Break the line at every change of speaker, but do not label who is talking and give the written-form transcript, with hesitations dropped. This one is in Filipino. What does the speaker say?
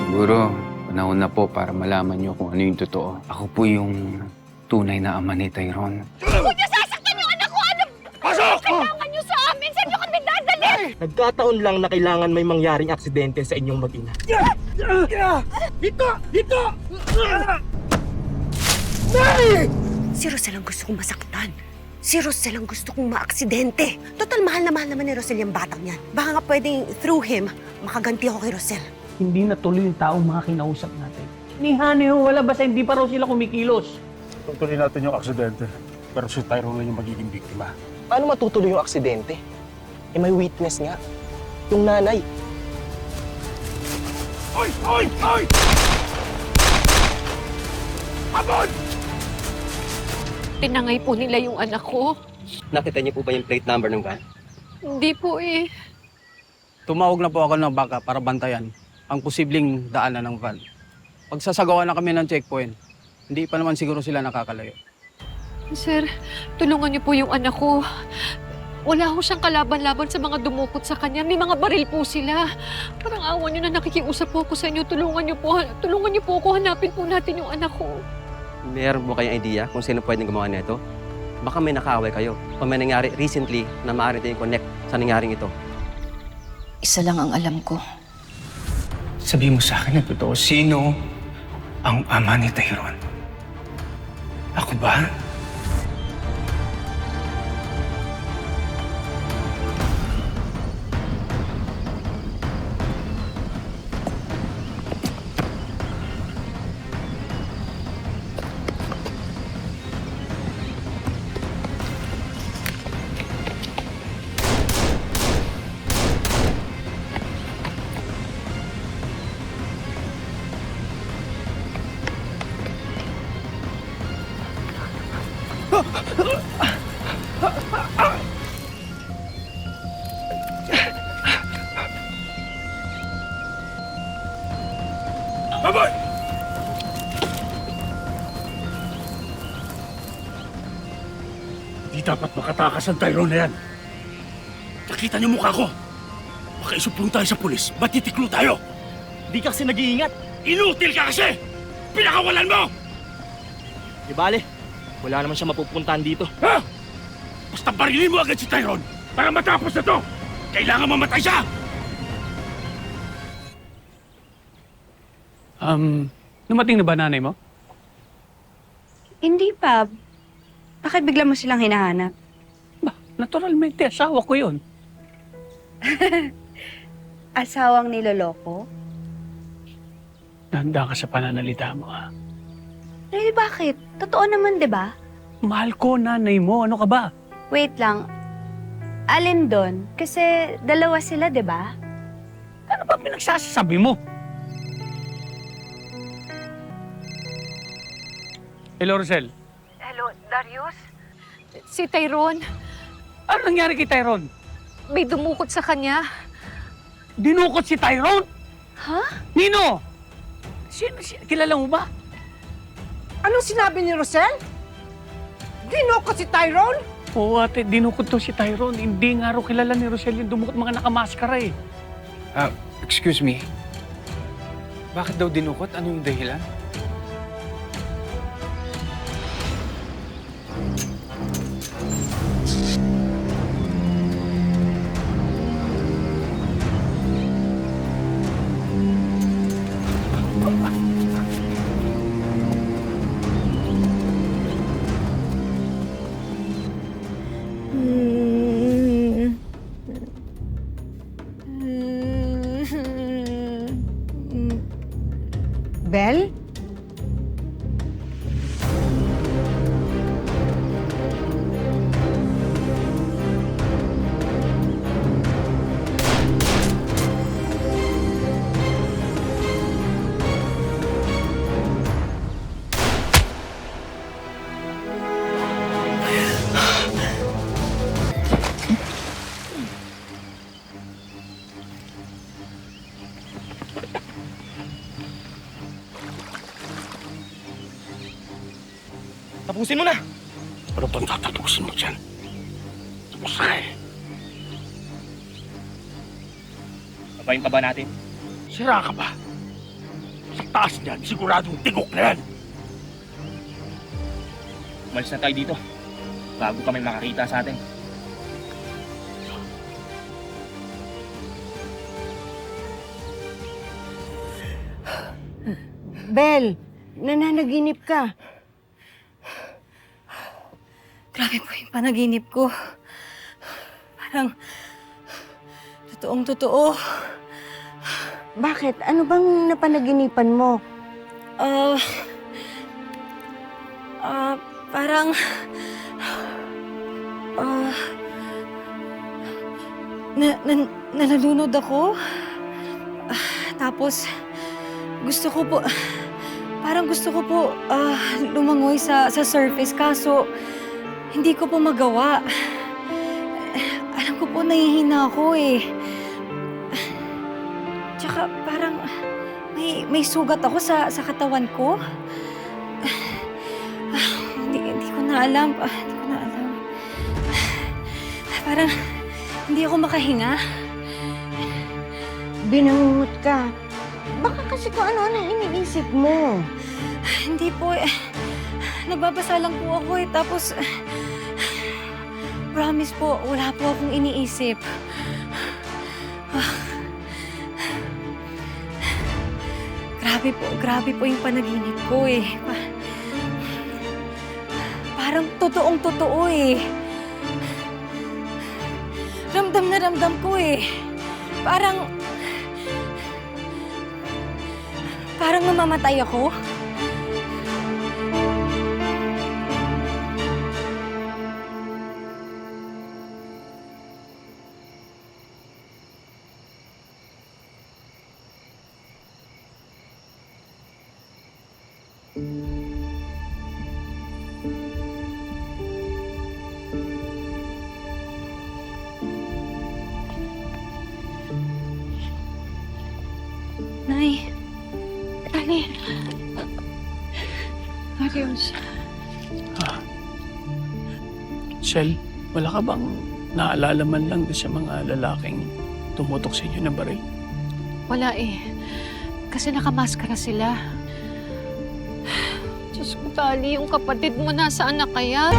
Siguro, panahon na po para malaman niyo kung ano yung totoo. Ako po yung tunay na ama ni Tyrone.
Huwag niyo sasaktan yung anak ko! Ano? Pasok! Kailangan niyo sa amin! Saan niyo kami dadalhin?
Nagkataon lang na kailangan may mangyaring aksidente sa inyong mag-ina. Dito! Dito!
Si Rosel ang gusto kong masaktan. Si Rosel ang gusto kong maaksidente. Total, mahal na mahal naman ni Rosel yung batang yan. Baka nga pwedeng through him, makaganti ako kay Rosel.
Hindi natuloy yung taong mga kinausap natin. Ni Honey ho, wala basta hindi pa raw sila kumikilos.
Tutuloy natin yung aksidente. Pero si Tyrone lang yung magiging biktima.
Paano matutuloy yung aksidente? Eh may witness nga. Yung nanay.
Oy! Oy! Oy! Abon!
Tinangay po nila yung anak ko.
Nakita niyo po ba yung plate number ng van?
Hindi po eh.
Tumawag na po ako ng baka para bantayan ang posibleng daanan ng van. Pagsasagawa na kami ng checkpoint, hindi pa naman siguro sila nakakalayo.
Sir, tulungan niyo po yung anak ko. Wala ho siyang kalaban-laban sa mga dumukot sa kanya. May mga baril po sila. Parang awa niyo na nakikiusap po ako sa inyo. Tulungan niyo po ako. Hanapin po natin yung anak ko.
Meron mo kayong idea kung sino pwedeng gumawa nito? Baka may nakaaway kayo. O may nangyari recently na maaari tayong connect sa nangyaring ito.
Isa lang ang alam ko.
Sabi mo sa akin na totoo, sino ang ama ni Tyrone? Ako ba?
Abon! Di dapat makatakas ang Tyrone na yan. Nakita niyo mukha ko. Baka isuplong tayo sa pulis. Matitiklo tayo.
Di ka kasi nag-iingat.
Inutil ka kasi! Pinakawalan mo!
Di bale, wala naman siya mapupuntahan dito.
Ha? Basta barilin mo agad si Tyrone para matapos na to. Kailangan mamatay siya!
Dumating na ba nanay mo?
Hindi pa. Bakit bigla mo silang hinahanap?
Ba, naturalmente, asawa ko yun.
Asawang niloloko?
Handa ka sa pananalita mo, ha?
Really, bakit? Totoo naman, di ba?
Mahal ko nanay mo, ano ka ba?
Wait lang. Alin doon? Kasi dalawa sila, di ba?
Ano ba pinagsasabi mo? Hello, Rosel.
Hello, Darius? Si Tyrone,
Ano nangyari kay Tyrone?
may dumukot sa kanya.
Dinukot si Tyrone?
Ha?
Nino! Kilala mo ba?
Anong sinabi ni Rosel? Dinukot si Tyrone?
Oo, ate, dinukot to si Tyrone. Hindi nga raw kilala ni Rosel yung dumukot mga nakamaskara eh.
Excuse me. Bakit daw dinukot? Ano yung dahilan?
Bel?
Tapusin mo na!
Ano bang tatapusin mo dyan? Tapos na eh.
Babayin pa ba natin?
Sira ka ba? taas niyan, siguradong tigok na yan.
Umalis na tayo dito. Bago kami makakita sa atin.
Bel, nananaginip ka.
Grabe po yung panaginip ko. Parang totoong totoo.
Bakit? Ano bang napanaginipan mo?
Parang nalulunod ako. Tapos gusto ko po lumangoy sa surface kaso hindi ko po magawa. Alam ko po nahihina ako eh. Tsaka parang may sugat ako sa katawan ko. Hindi ko na alam. Parang hindi ako makahinga.
Binangungot ka. Baka kasi kung ano-ano iniisip mo.
Hindi po eh. Nagbabasa lang po ako eh. Tapos, promise po, wala po akong iniisip. Grabe po yung panaginip ko eh. Parang totoong totoo eh. Ramdam na ramdam ko eh. Parang mamamatay ako. Nay.
Dali. Marius.
Shell, wala ka bang naalala man lang sa mga lalaking tumutok sa inyo na baril?
Wala eh. Kasi nakamaskara sila. Diyos ko, Dali, yung kapatid mo nasaan na kaya?